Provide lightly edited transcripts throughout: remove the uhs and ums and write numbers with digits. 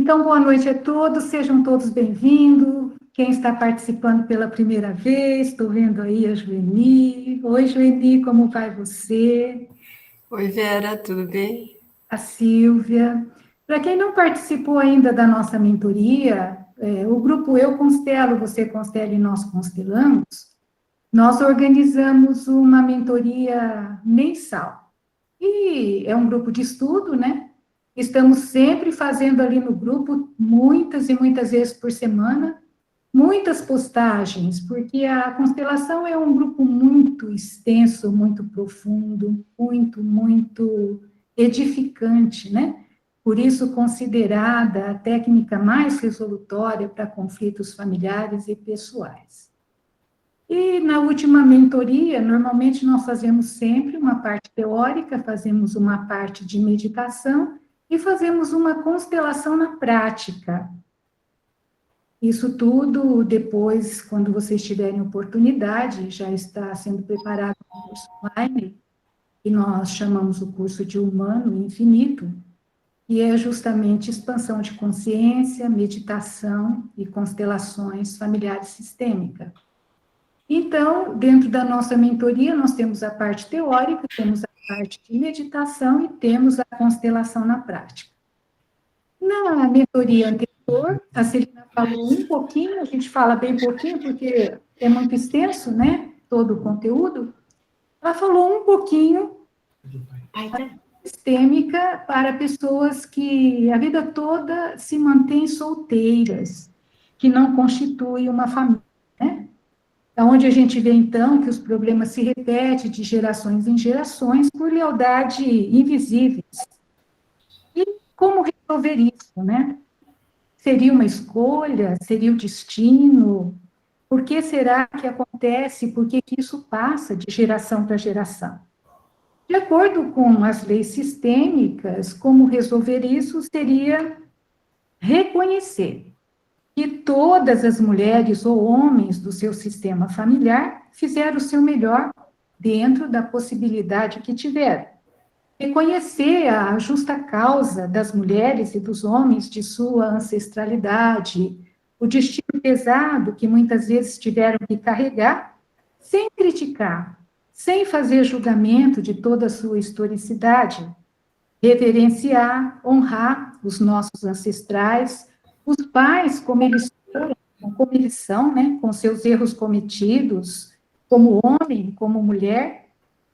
Então, boa noite a todos, sejam todos bem-vindos. Quem está participando pela primeira vez, estou vendo aí a Joeni. Oi, Joeni, como vai você? Oi, Vera, tudo bem? A Silvia. Para quem não participou ainda da nossa mentoria, o grupo Eu Constelo, Você Constela e Nós Constelamos, nós organizamos uma mentoria mensal. E é um grupo de estudo, né? Estamos sempre fazendo ali no grupo, muitas e muitas vezes por semana, muitas postagens, porque a constelação é um grupo muito extenso, muito profundo, muito edificante, né? Por isso, considerada a técnica mais resolutória para conflitos familiares e pessoais. E na última mentoria, normalmente nós fazemos sempre uma parte teórica, fazemos uma parte de meditação e fazemos uma constelação na prática. Isso tudo depois, quando vocês tiverem oportunidade, já está sendo preparado um curso online, que nós chamamos o curso de Humano Infinito, que é justamente expansão de consciência, meditação e constelações familiares sistêmicas. Então, dentro da nossa mentoria, nós temos a parte teórica, temos a parte de meditação e temos a constelação na prática. Na mentoria anterior, a Celina falou um pouquinho, a gente fala bem pouquinho, porque é muito extenso, né, todo o conteúdo. Ela falou um pouquinho sistêmica para pessoas que a vida toda se mantêm solteiras, que não constituem uma família, né? Onde a gente vê, então, que os problemas se repetem de gerações em gerações por lealdade invisíveis. E como resolver isso, né? Seria uma escolha? Seria o destino? Por que será que acontece? Por que isso passa de geração para geração? De acordo com as leis sistêmicas, como resolver isso seria reconhecer que todas as mulheres ou homens do seu sistema familiar fizeram o seu melhor dentro da possibilidade que tiveram. Reconhecer a justa causa das mulheres e dos homens de sua ancestralidade, o destino pesado que muitas vezes tiveram que carregar, sem criticar, sem fazer julgamento de toda a sua historicidade, reverenciar, honrar os nossos ancestrais, os pais como eles foram, como eles são, né, com seus erros cometidos, como homem, como mulher,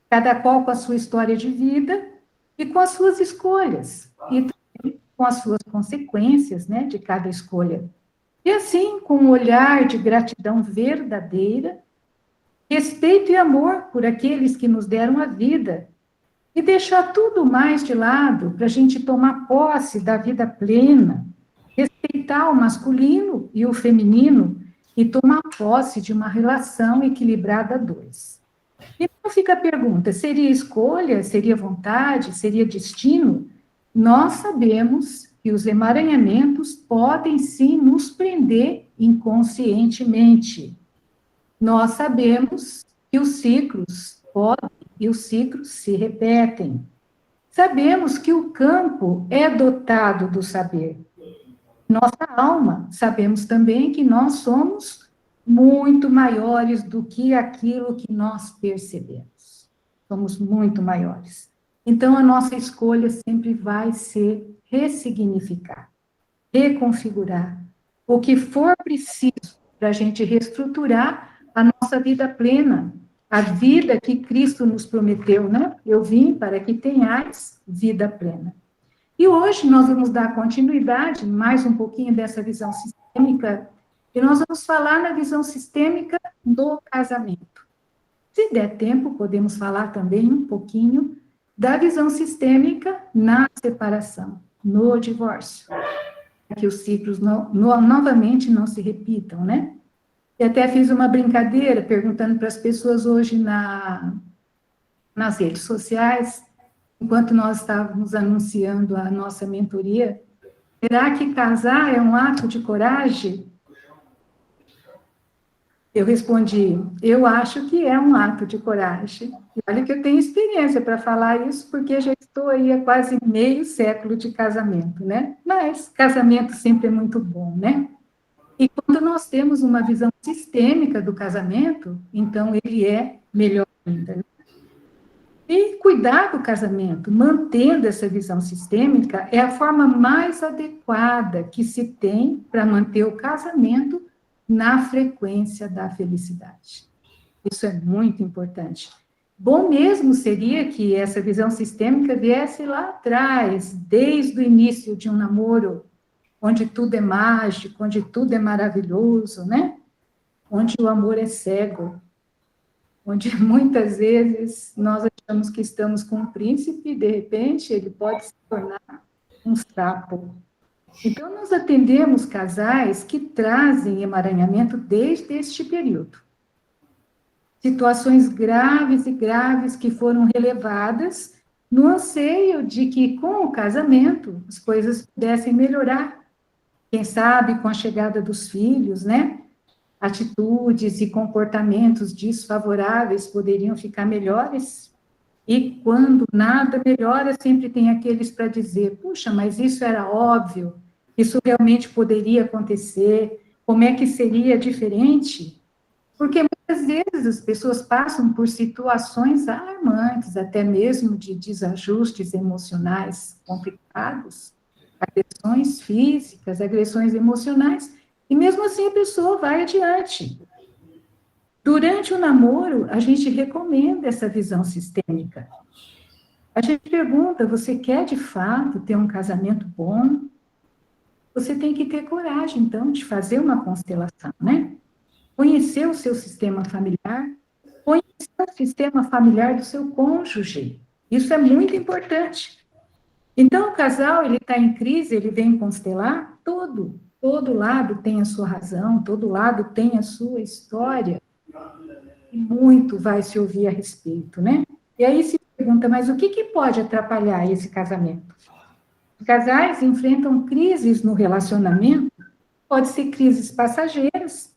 cada qual com a sua história de vida e com as suas escolhas, e também com as suas consequências, né, de cada escolha. E assim, com um olhar de gratidão verdadeira, respeito e amor por aqueles que nos deram a vida, e deixar tudo mais de lado para a gente tomar posse da vida plena, respeitar o masculino e o feminino e tomar posse de uma relação equilibrada a dois. Então fica a pergunta, seria escolha, seria vontade, seria destino? Nós sabemos que os emaranhamentos podem sim nos prender inconscientemente. Nós sabemos que os ciclos podem e os ciclos se repetem. Sabemos que o campo é dotado do saber. Nossa alma, sabemos também que nós somos muito maiores do que aquilo que nós percebemos. Somos muito maiores. Então, a nossa escolha sempre vai ser ressignificar, reconfigurar o que for preciso para a gente reestruturar a nossa vida plena, a vida que Cristo nos prometeu, né? Eu vim para que tenhais vida plena. E hoje nós vamos dar continuidade, mais um pouquinho dessa visão sistêmica, e nós vamos falar na visão sistêmica do casamento. Se der tempo, podemos falar também um pouquinho da visão sistêmica na separação, no divórcio, para que os ciclos novamente não se repitam, né? E até fiz uma brincadeira perguntando para as pessoas hoje nas redes sociais, enquanto nós estávamos anunciando a nossa mentoria, será que casar é um ato de coragem? Eu respondi, eu acho que é um ato de coragem. E olha que eu tenho experiência para falar isso, porque já estou aí há quase meio século de casamento, né? Mas casamento sempre é muito bom, né? E quando nós temos uma visão sistêmica do casamento, então ele é melhor ainda, né? E cuidar do casamento, mantendo essa visão sistêmica, é a forma mais adequada que se tem para manter o casamento na frequência da felicidade. Isso é muito importante. Bom mesmo seria que essa visão sistêmica viesse lá atrás, desde o início de um namoro, onde tudo é mágico, onde tudo é maravilhoso, né? Onde o amor é cego, onde muitas vezes nós achamos que estamos com um príncipe e, de repente, ele pode se tornar um sapo. Então, nós atendemos casais que trazem emaranhamento desde este período. Situações graves e graves que foram relevadas no anseio de que, com o casamento, as coisas pudessem melhorar. Quem sabe com a chegada dos filhos, né? Atitudes e comportamentos desfavoráveis poderiam ficar melhores. E quando nada melhora, sempre tem aqueles para dizer: puxa, mas isso era óbvio, isso realmente poderia acontecer, como é que seria diferente? Porque muitas vezes as pessoas passam por situações alarmantes, até mesmo de desajustes emocionais complicados, agressões físicas, agressões emocionais, e mesmo assim a pessoa vai adiante. Durante o namoro, a gente recomenda essa visão sistêmica. A gente pergunta: você quer de fato ter um casamento bom? Você tem que ter coragem, então, de fazer uma constelação, né? Conhecer o seu sistema familiar, conhecer o sistema familiar do seu cônjuge. Isso é muito importante. Então, o casal, ele está em crise, ele vem constelar, todo lado tem a sua razão, todo lado tem a sua história, e muito vai se ouvir a respeito, né? E aí se pergunta, mas o que pode atrapalhar esse casamento? Os casais enfrentam crises no relacionamento, pode ser crises passageiras,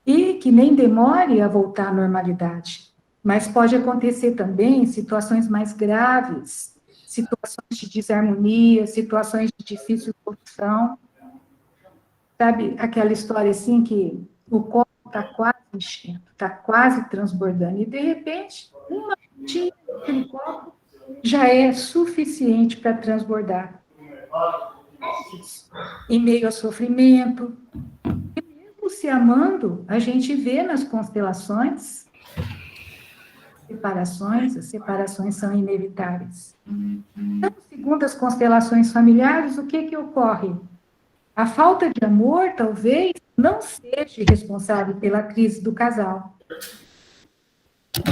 e que nem demore a voltar à normalidade. Mas pode acontecer também situações mais graves, situações de desarmonia, situações de difícil solução. Sabe aquela história assim que o copo está quase enchendo, está quase transbordando, e de repente, uma gotinha daquele copo já é suficiente para transbordar. Em meio ao sofrimento, se amando, a gente vê nas constelações separações, as separações são inevitáveis. Então, segundo as constelações familiares, o que ocorre? A falta de amor, talvez, não seja responsável pela crise do casal.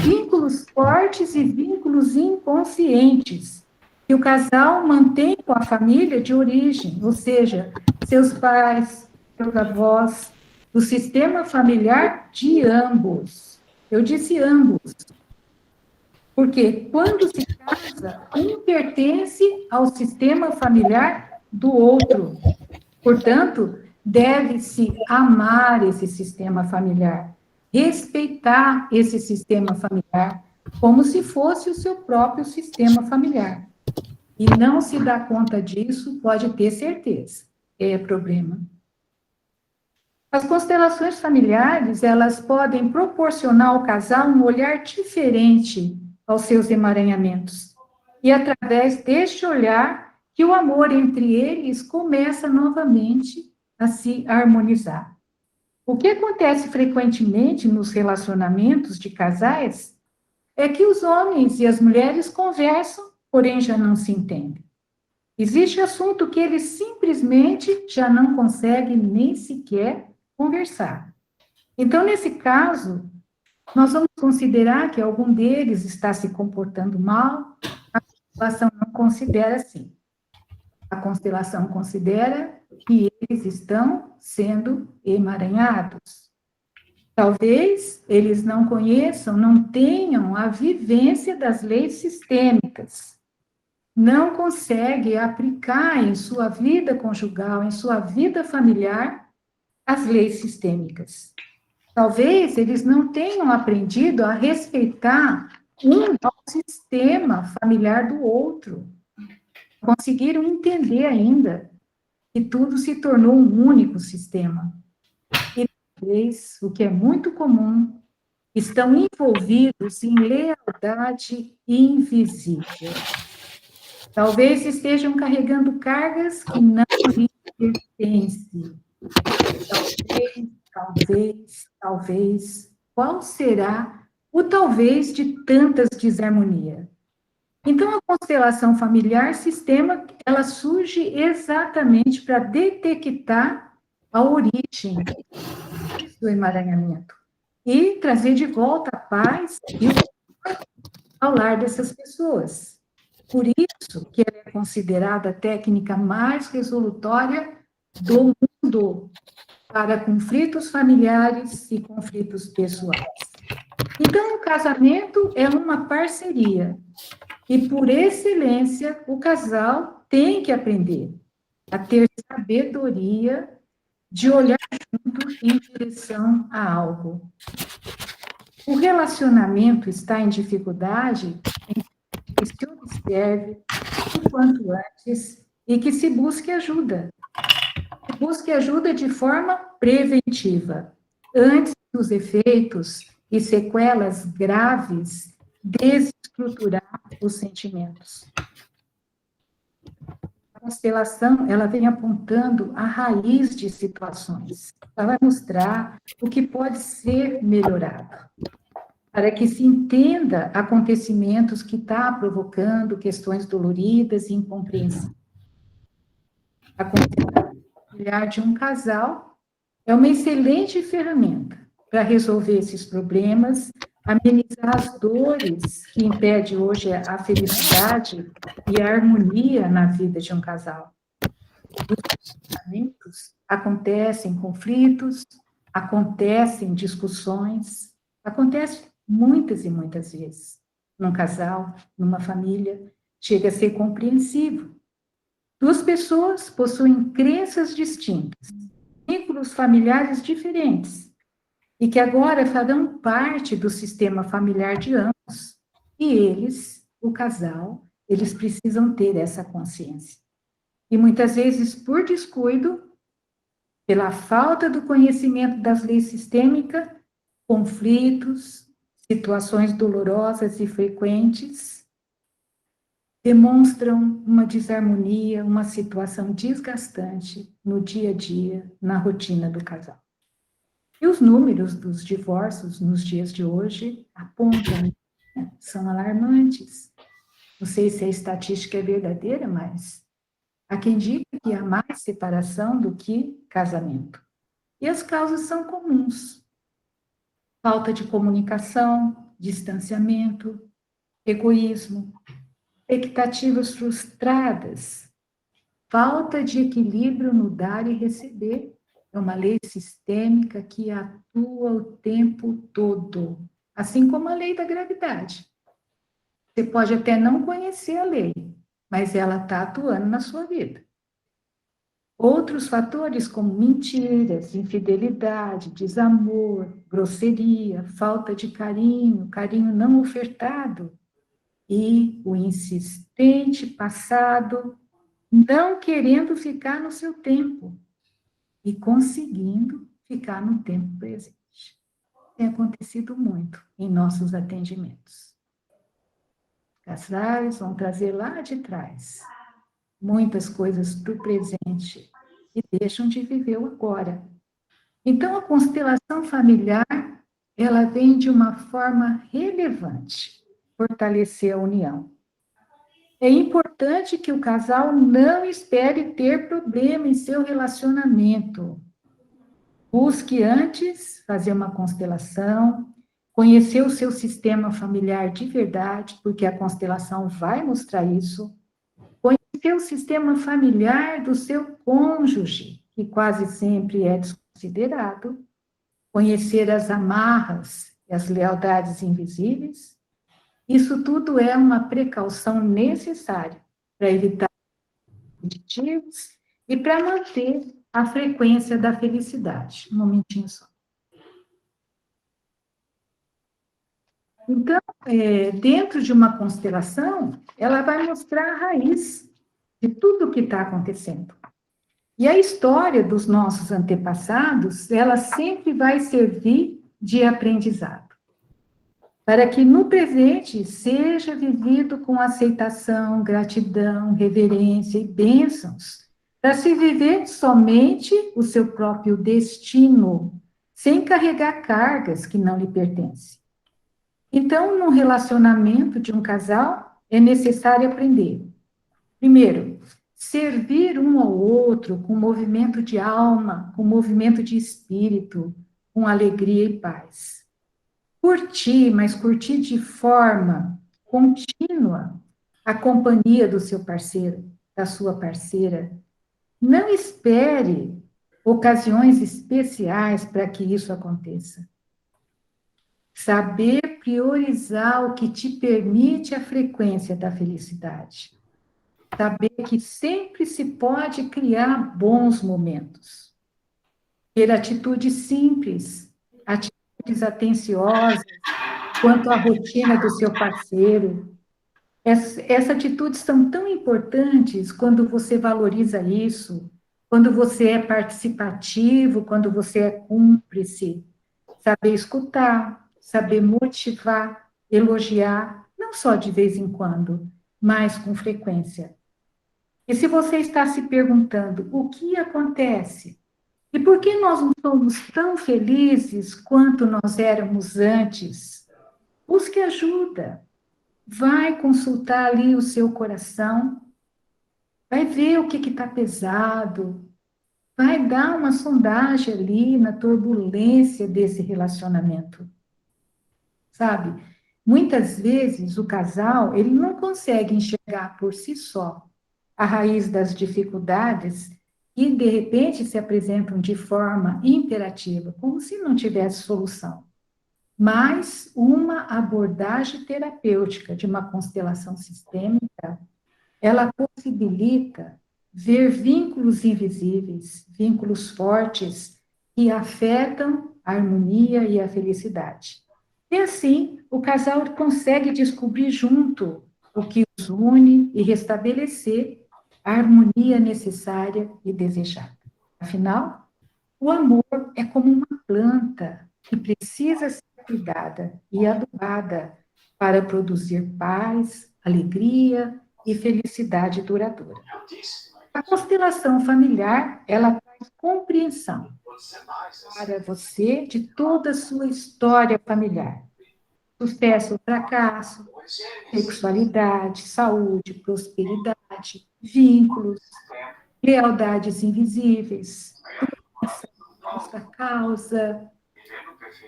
Vínculos fortes e vínculos inconscientes que o casal mantém com a família de origem, ou seja, seus pais, seus avós, o sistema familiar de ambos. Eu disse ambos, porque quando se casa, um pertence ao sistema familiar do outro. Portanto, deve-se amar esse sistema familiar, respeitar esse sistema familiar, como se fosse o seu próprio sistema familiar. E não se dá conta disso, pode ter certeza, é problema. As constelações familiares, elas podem proporcionar ao casal um olhar diferente aos seus emaranhamentos. E através deste olhar, que o amor entre eles começa novamente a se harmonizar. O que acontece frequentemente nos relacionamentos de casais é que os homens e as mulheres conversam, porém já não se entendem. Existe assunto que eles simplesmente já não conseguem nem sequer conversar. Então, nesse caso, nós vamos considerar que algum deles está se comportando mal, a constelação não considera assim. A constelação considera que eles estão sendo emaranhados. Talvez eles não conheçam, não tenham a vivência das leis sistêmicas, não conseguem aplicar em sua vida conjugal, em sua vida familiar, as leis sistêmicas. Talvez eles não tenham aprendido a respeitar ao sistema familiar do outro. Conseguiram entender ainda que tudo se tornou um único sistema. E talvez, o que é muito comum, estão envolvidos em lealdade invisível. Talvez estejam carregando cargas que não lhes pertencem. Talvez. Qual será o talvez de tantas desarmonia? Então, a constelação familiar sistema, ela surge exatamente para detectar a origem do emaranhamento e trazer de volta a paz e ao lar dessas pessoas. Por isso que ela é considerada a técnica mais resolutória do mundo para conflitos familiares e conflitos pessoais. Então, o casamento é uma parceria. E, por excelência, o casal tem que aprender a ter sabedoria de olhar junto em direção a algo. O relacionamento está em dificuldade, que se observe o quanto antes e que se busque ajuda. Busque ajuda de forma preventiva, antes dos efeitos e sequelas graves desestruturar os sentimentos. A constelação, ela vem apontando a raiz de situações. Ela vai mostrar o que pode ser melhorado, para que se entenda acontecimentos que estão provocando questões doloridas e incompreensíveis. A constelação familiar de um casal é uma excelente ferramenta para resolver esses problemas, amenizar as dores que impedem hoje a felicidade e a harmonia na vida de um casal. Os relacionamentos acontecem conflitos, acontecem discussões, acontece muitas e muitas vezes. Num casal, numa família, chega a ser compreensivo. Duas pessoas possuem crenças distintas, vínculos familiares diferentes, e que agora farão parte do sistema familiar de ambos. E eles, o casal, eles precisam ter essa consciência. E muitas vezes, por descuido, pela falta do conhecimento das leis sistêmicas, conflitos, situações dolorosas e frequentes, demonstram uma desarmonia, uma situação desgastante no dia a dia, na rotina do casal. E os números dos divórcios nos dias de hoje apontam, né, são alarmantes. Não sei se a estatística é verdadeira, mas há quem diga que há mais separação do que casamento. E as causas são comuns. Falta de comunicação, distanciamento, egoísmo, expectativas frustradas, falta de equilíbrio no dar e receber. É uma lei sistêmica que atua o tempo todo, assim como a lei da gravidade. Você pode até não conhecer a lei, mas ela está atuando na sua vida. Outros fatores como mentiras, infidelidade, desamor, grosseria, falta de carinho, carinho não ofertado e o insistente passado não querendo ficar no seu tempo e conseguindo ficar no tempo presente. Tem acontecido muito em nossos atendimentos. Casais vão trazer lá de trás muitas coisas do presente e deixam de viver o agora. Então, a constelação familiar, ela vem de uma forma relevante, fortalecer a união. É importante que o casal não espere ter problema em seu relacionamento. Busque antes fazer uma constelação, conhecer o seu sistema familiar de verdade, porque a constelação vai mostrar isso. Conhecer o sistema familiar do seu cônjuge, que quase sempre é desconsiderado. Conhecer as amarras e as lealdades invisíveis. Isso tudo é uma precaução necessária para evitar repetitivos e para manter a frequência da felicidade. Um momentinho só. Então, dentro de uma constelação, ela vai mostrar a raiz de tudo o que está acontecendo. E a história dos nossos antepassados, ela sempre vai servir de aprendizado, para que no presente seja vivido com aceitação, gratidão, reverência e bênçãos, para se viver somente o seu próprio destino, sem carregar cargas que não lhe pertencem. Então, no relacionamento de um casal, é necessário aprender. Primeiro, servir um ao outro com movimento de alma, com movimento de espírito, com alegria e paz. Curtir, mas curtir de forma contínua a companhia do seu parceiro, da sua parceira. Não espere ocasiões especiais para que isso aconteça. Saber priorizar o que te permite a frequência da felicidade. Saber que sempre se pode criar bons momentos. Ter atitudes simples, atitudes atenciosas, quanto à rotina do seu parceiro. Essas atitudes são tão importantes quando você valoriza isso, quando você é participativo, quando você é cúmplice. Saber escutar, saber motivar, elogiar, não só de vez em quando, mas com frequência. E se você está se perguntando o que acontece e por que nós não somos tão felizes quanto nós éramos antes, busque ajuda. Vai consultar ali o seu coração, vai ver o que está pesado, vai dar uma sondagem ali na turbulência desse relacionamento, sabe? Muitas vezes o casal, ele não consegue enxergar por si só a raiz das dificuldades e, de repente, se apresentam de forma imperativa, como se não tivesse solução. Mas uma abordagem terapêutica de uma constelação sistêmica, ela possibilita ver vínculos invisíveis, vínculos fortes que afetam a harmonia e a felicidade. E assim, o casal consegue descobrir junto o que os une e restabelecer a harmonia necessária e desejada. Afinal, o amor é como uma planta que precisa ser cuidada e adubada para produzir paz, alegria e felicidade duradoura. A constelação familiar, ela traz compreensão para você de toda a sua história familiar. Sucesso ou fracasso, sexualidade, saúde, prosperidade, vínculos, lealdades invisíveis, justa causa,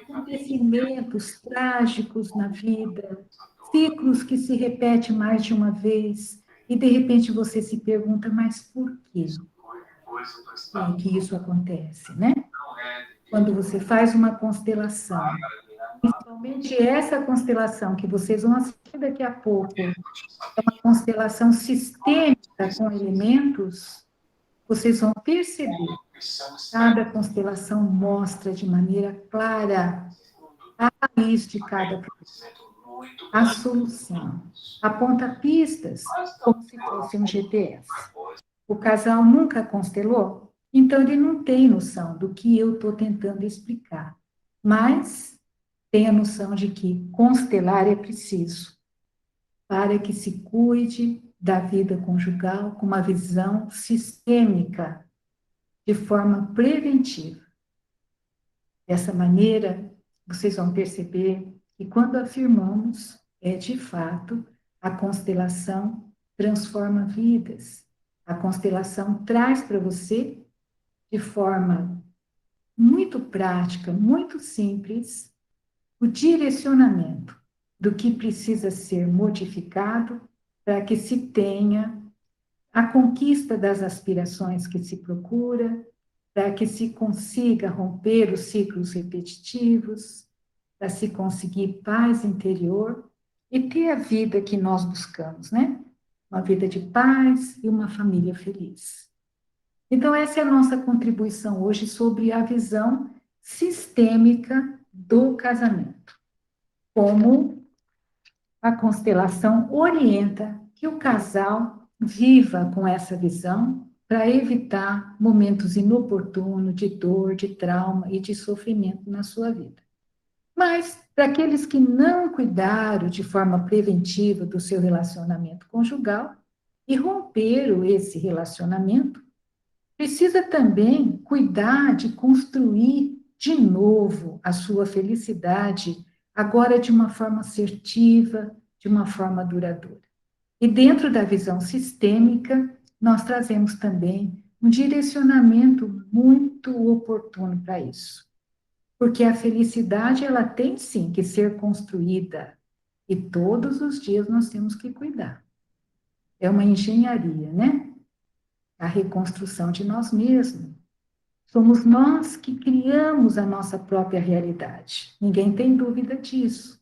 acontecimentos trágicos na vida, ciclos que se repetem mais de uma vez, e de repente você se pergunta, mas por quê que isso acontece, né? Quando você faz uma constelação, principalmente essa constelação que vocês vão assistir daqui a pouco, é uma constelação sistêmica com elementos, vocês vão perceber. Cada constelação mostra de maneira clara a raiz de cada problema, a solução, aponta pistas, como se fosse um GPS. O casal nunca constelou, então ele não tem noção do que eu estou tentando explicar, mas tem a noção de que constelar é preciso para que se cuide da vida conjugal com uma visão sistêmica, de forma preventiva. Dessa maneira, vocês vão perceber que quando afirmamos, é de fato, a constelação transforma vidas. A constelação traz para você, de forma muito prática, muito simples, o direcionamento do que precisa ser modificado para que se tenha a conquista das aspirações que se procura, para que se consiga romper os ciclos repetitivos, para se conseguir paz interior e ter a vida que nós buscamos, né? Uma vida de paz e uma família feliz. Então, essa é a nossa contribuição hoje sobre a visão sistêmica do casamento, como a constelação orienta que o casal viva com essa visão para evitar momentos inoportunos de dor, de trauma e de sofrimento na sua vida. Mas, para aqueles que não cuidaram de forma preventiva do seu relacionamento conjugal e romperam esse relacionamento, precisa também cuidar de construir de novo a sua felicidade, agora de uma forma assertiva, de uma forma duradoura. E dentro da visão sistêmica, nós trazemos também um direcionamento muito oportuno para isso. Porque a felicidade, ela tem sim que ser construída. E todos os dias nós temos que cuidar. É uma engenharia, né? A reconstrução de nós mesmos. Somos nós que criamos a nossa própria realidade. Ninguém tem dúvida disso.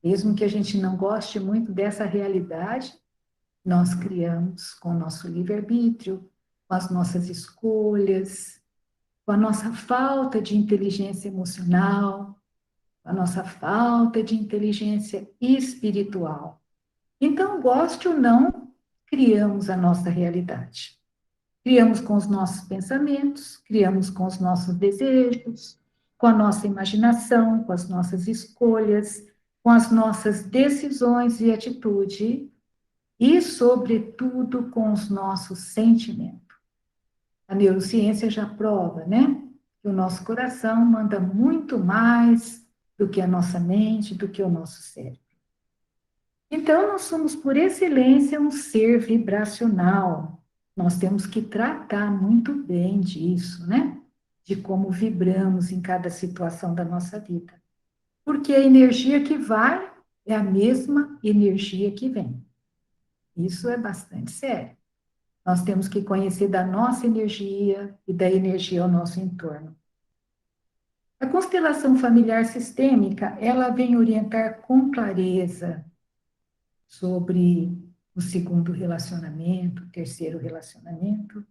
Mesmo que a gente não goste muito dessa realidade, nós criamos com o nosso livre-arbítrio, com as nossas escolhas, com a nossa falta de inteligência emocional, com a nossa falta de inteligência espiritual. Então, goste ou não, criamos a nossa realidade. Criamos com os nossos pensamentos, criamos com os nossos desejos, com a nossa imaginação, com as nossas escolhas, com as nossas decisões e atitude, e, sobretudo, com os nossos sentimentos. A neurociência já prova, né? Que o nosso coração manda muito mais do que a nossa mente, do que o nosso cérebro. Então, nós somos, por excelência, um ser vibracional. Nós temos que tratar muito bem disso, né? De como vibramos em cada situação da nossa vida. Porque a energia que vai é a mesma energia que vem. Isso é bastante sério. Nós temos que conhecer da nossa energia e da energia ao nosso entorno. A constelação familiar sistêmica, ela vem orientar com clareza sobre o segundo relacionamento, o terceiro relacionamento.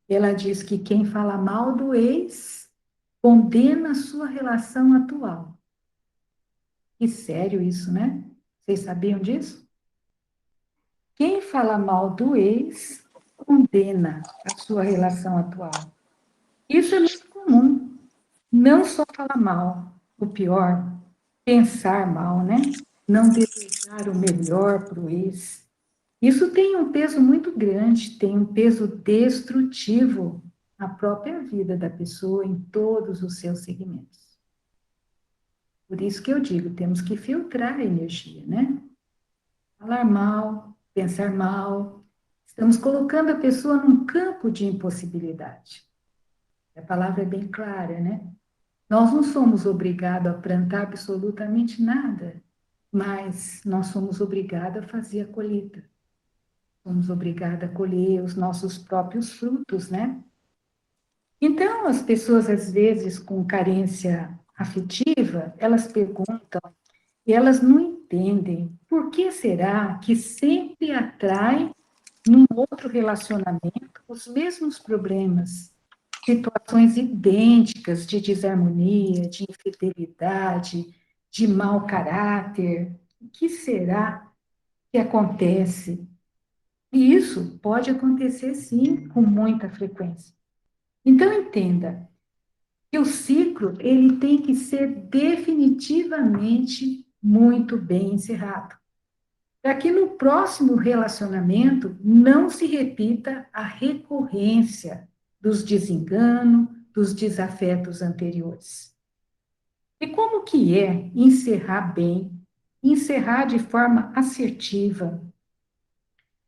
Ela diz que quem fala mal do ex condena a sua relação atual. Que sério isso, né? Vocês sabiam disso? Quem fala mal do ex condena a sua relação atual. Isso é muito comum. Não só falar mal, o pior, pensar mal, né? Não desejar o melhor para o ex. Isso tem um peso muito grande, tem um peso destrutivo na própria vida da pessoa, em todos os seus segmentos. Por isso que eu digo, temos que filtrar a energia, né? Falar mal, pensar mal, estamos colocando a pessoa num campo de impossibilidade. A palavra é bem clara, né? Nós não somos obrigados a plantar absolutamente nada, mas nós somos obrigados a fazer a colheita. Somos obrigados a colher os nossos próprios frutos, né? Então, as pessoas, às vezes, com carência afetiva, elas perguntam e elas não entendem por que será que sempre atrai num outro relacionamento os mesmos problemas, situações idênticas de desarmonia, de infidelidade, de mau caráter. O que será que acontece? E isso pode acontecer, sim, com muita frequência. Então, entenda que o ciclo ele tem que ser definitivamente muito bem encerrado, para que no próximo relacionamento não se repita a recorrência dos desenganos, dos desafetos anteriores. E como que é encerrar bem, encerrar de forma assertiva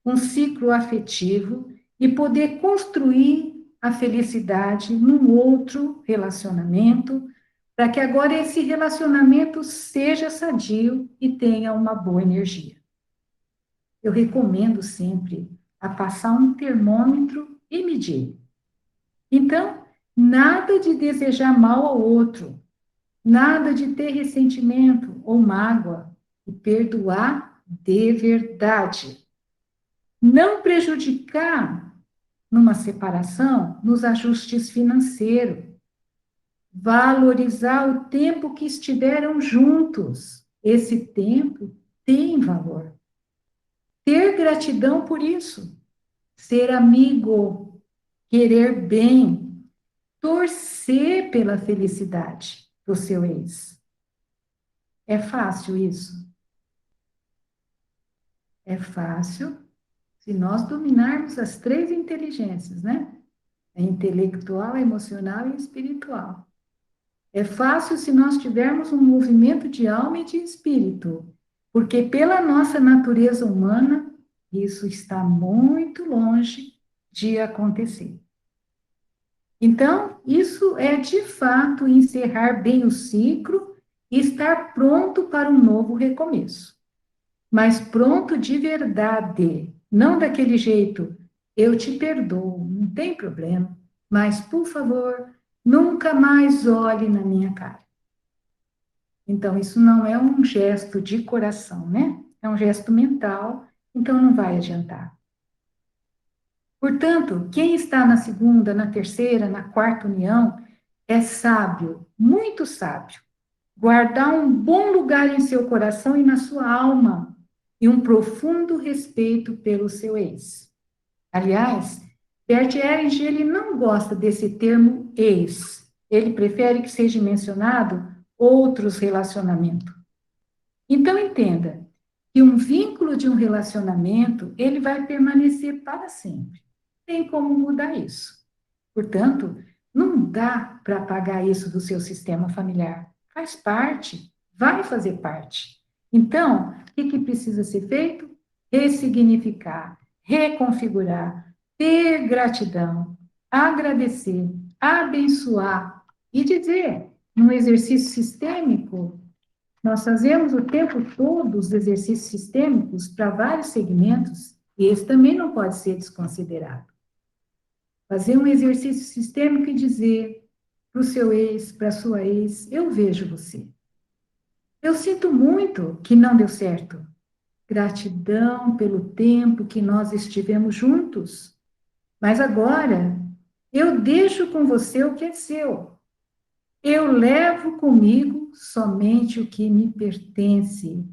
um ciclo afetivo e poder construir a felicidade num outro relacionamento, para que agora esse relacionamento seja sadio e tenha uma boa energia. Eu recomendo sempre a passar um termômetro e medir. Então, nada de desejar mal ao outro, nada de ter ressentimento ou mágoa, e perdoar de verdade. Não prejudicar numa separação nos ajustes financeiros. Valorizar o tempo que estiveram juntos. Esse tempo tem valor. Ter gratidão por isso, ser amigo, querer bem, torcer pela felicidade do seu ex. É fácil isso? É fácil se nós dominarmos as três inteligências, né? A intelectual, a emocional e a espiritual. É fácil se nós tivermos um movimento de alma e de espírito, porque pela nossa natureza humana, isso está muito longe de acontecer. Então, isso é de fato encerrar bem o ciclo e estar pronto para um novo recomeço. Mas pronto de verdade, não daquele jeito, eu te perdoo, não tem problema, mas por favor, nunca mais olhe na minha cara. Então, isso não é um gesto de coração, né? É um gesto mental, então não vai adiantar. Portanto, quem está na segunda, na terceira, na quarta união é sábio, muito sábio. Guardar um bom lugar em seu coração e na sua alma e um profundo respeito pelo seu ex. Aliás, Bert Hellinger, ele não gosta desse termo ex. Ele prefere que seja mencionado outros relacionamentos. Então, entenda que um vínculo de um relacionamento, ele vai permanecer para sempre. Tem como mudar isso. Portanto, não dá para apagar isso do seu sistema familiar. Faz parte, vai fazer parte. Então, o que precisa ser feito? Ressignificar, reconfigurar, ter gratidão, agradecer, abençoar e dizer, num exercício sistêmico, nós fazemos o tempo todo os exercícios sistêmicos para vários segmentos, e esse também não pode ser desconsiderado. Fazer um exercício sistêmico e dizer para o seu ex, para a sua ex, eu vejo você. Eu sinto muito que não deu certo. Gratidão pelo tempo que nós estivemos juntos. Mas agora, eu deixo com você o que é seu. Eu levo comigo somente o que me pertence.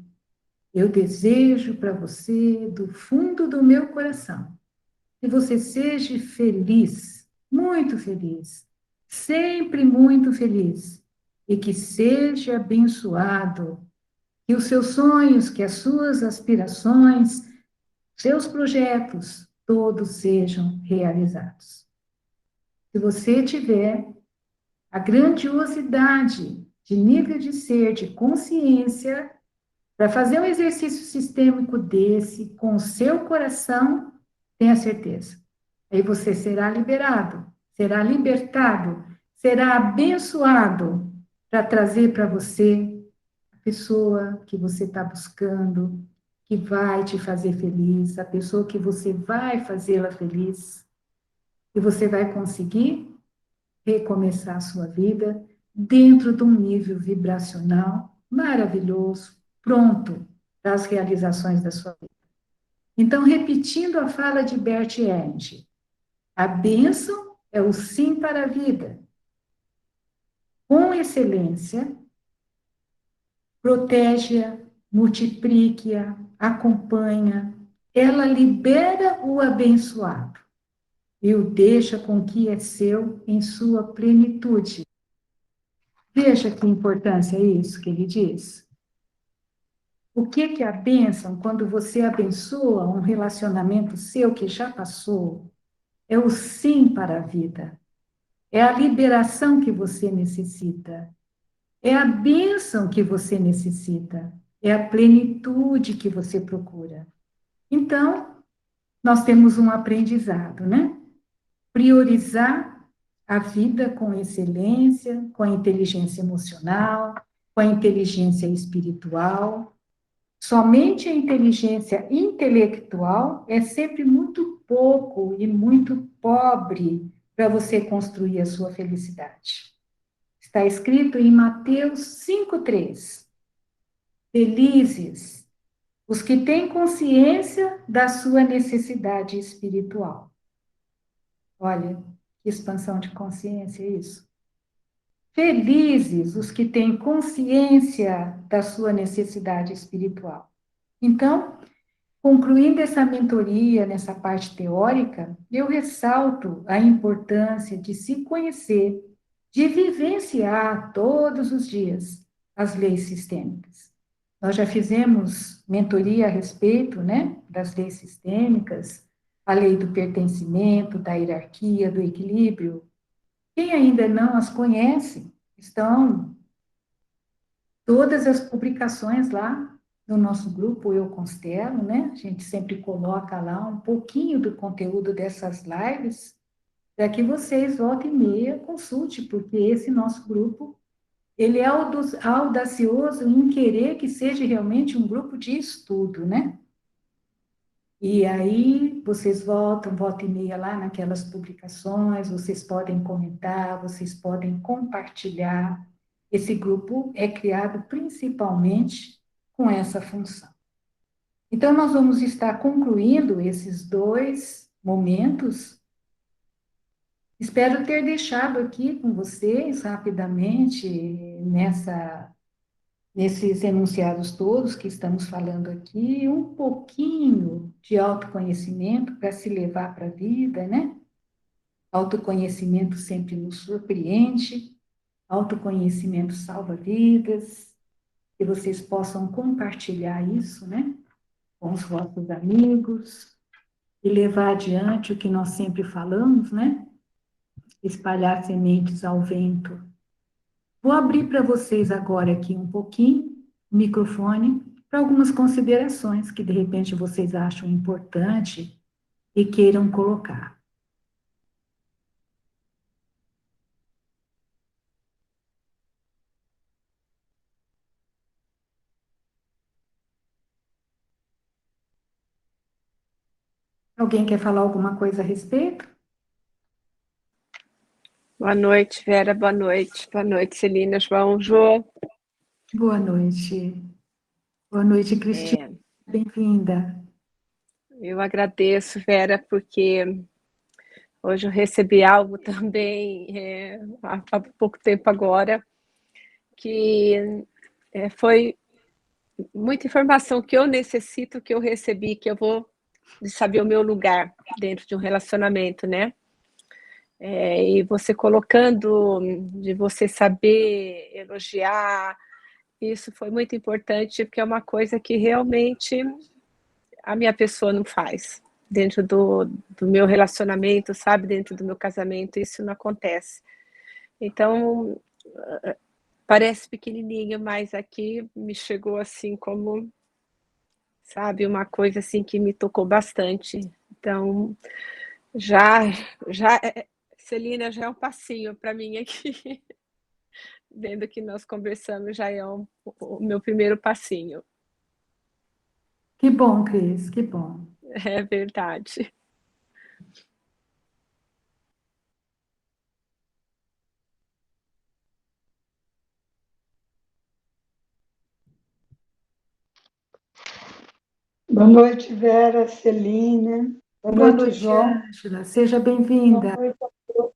Eu desejo para você, do fundo do meu coração, que você seja feliz, muito feliz, sempre muito feliz, e que seja abençoado, que os seus sonhos, que as suas aspirações, seus projetos, todos sejam realizados. Se você tiver a grandiosidade de nível de ser, de consciência, para fazer um exercício sistêmico desse com o seu coração, tenha certeza. Aí você será liberado, será libertado, será abençoado para trazer para você a pessoa que você está buscando, que vai te fazer feliz, a pessoa que você vai fazê-la feliz. E você vai conseguir recomeçar a sua vida dentro de um nível vibracional maravilhoso, pronto para as realizações da sua vida. Então, repetindo a fala de Bert Hellinger, a bênção é o sim para a vida. Com excelência, protege-a, multiplique-a, acompanha, ela libera o abençoado e o deixa com o que é seu em sua plenitude. Veja que importância é isso que ele diz. O que é a bênção quando você abençoa um relacionamento seu que já passou? É o sim para a vida. É a liberação que você necessita. É a bênção que você necessita. É a plenitude que você procura. Então, nós temos um aprendizado, né? Priorizar a vida com excelência, com a inteligência emocional, com a inteligência espiritual. Somente a inteligência intelectual é sempre muito pouco e muito pobre para você construir a sua felicidade. Está escrito em Mateus 5,3. Felizes os que têm consciência da sua necessidade espiritual. Olha, que expansão de consciência é isso. Felizes os que têm consciência da sua necessidade espiritual. Então, concluindo essa mentoria nessa parte teórica, eu ressalto a importância de se conhecer, de vivenciar todos os dias as leis sistêmicas. Nós já fizemos mentoria a respeito, né, das leis sistêmicas, a lei do pertencimento, da hierarquia, do equilíbrio. Quem ainda não as conhece, estão todas as publicações lá no nosso grupo Eu Constelo, né? A gente sempre coloca lá um pouquinho do conteúdo dessas lives, para que vocês, volta e meia, consulte, porque esse nosso grupo, ele é audacioso em querer que seja realmente um grupo de estudo, né? E aí vocês voltam, volta e meia lá naquelas publicações, vocês podem comentar, vocês podem compartilhar. Esse grupo é criado principalmente com essa função. Então, nós vamos estar concluindo esses dois momentos. Espero ter deixado aqui com vocês rapidamente nesses enunciados todos que estamos falando aqui, um pouquinho de autoconhecimento para se levar para a vida, né? Autoconhecimento sempre nos surpreende, autoconhecimento salva vidas, que vocês possam compartilhar isso, né? Com os vossos amigos e levar adiante o que nós sempre falamos, né? Espalhar sementes ao vento. Vou abrir para vocês agora aqui um pouquinho o microfone para algumas considerações que de repente vocês acham importante e queiram colocar. Alguém quer falar alguma coisa a respeito? Boa noite, Vera. Boa noite. Boa noite, Celina, João, Jô. Boa noite. Boa noite, Cristina. Bem-vinda. Eu agradeço, Vera, porque hoje eu recebi algo também há pouco tempo agora, que foi muita informação que eu necessito, que eu recebi, que eu vou saber o meu lugar dentro de um relacionamento, né? E você colocando, de você saber elogiar, isso foi muito importante, porque é uma coisa que realmente a minha pessoa não faz. Dentro do meu relacionamento, sabe? Dentro do meu casamento, isso não acontece. Então, parece pequenininho, mas aqui me chegou assim como, sabe, uma coisa assim que me tocou bastante. Então, já, já, Celina, já é um passinho para mim aqui. Vendo que nós conversamos, já é o meu primeiro passinho. Que bom, Cris, que bom. É verdade. Boa noite, Vera, Celina. Boa Boa noite, noite, João. Ângela. Seja Boa bem-vinda. noite a todos.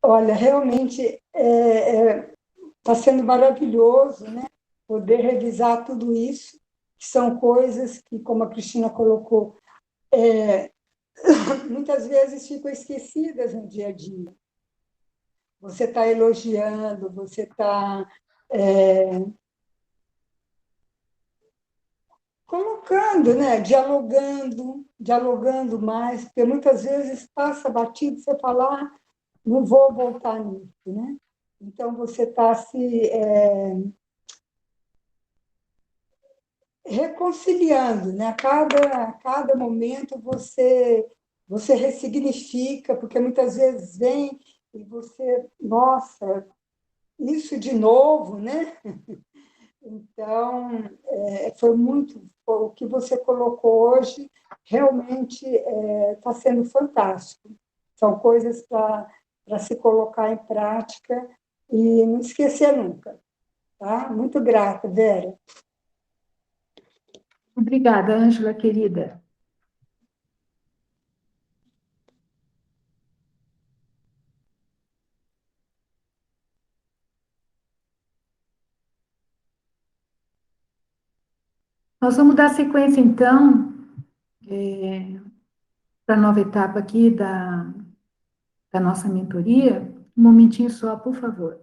Olha, realmente está sendo maravilhoso, né? Poder revisar tudo isso, que são coisas que, como a Cristina colocou, muitas vezes ficam esquecidas no dia a dia. Você está elogiando, você está colocando, né? Dialogando mais, porque muitas vezes passa batido, você falar não vou voltar nisso, né? Então, você está se reconciliando, né? A cada momento você ressignifica, porque muitas vezes vem e você, nossa, isso de novo, né? Então, o que você colocou hoje realmente está sendo fantástico. São coisas para se colocar em prática e não esquecer nunca. Tá? Muito grata, Vera. Obrigada, Ângela, querida. Nós vamos dar sequência, então, para a nova etapa aqui da nossa mentoria. Um momentinho só, por favor.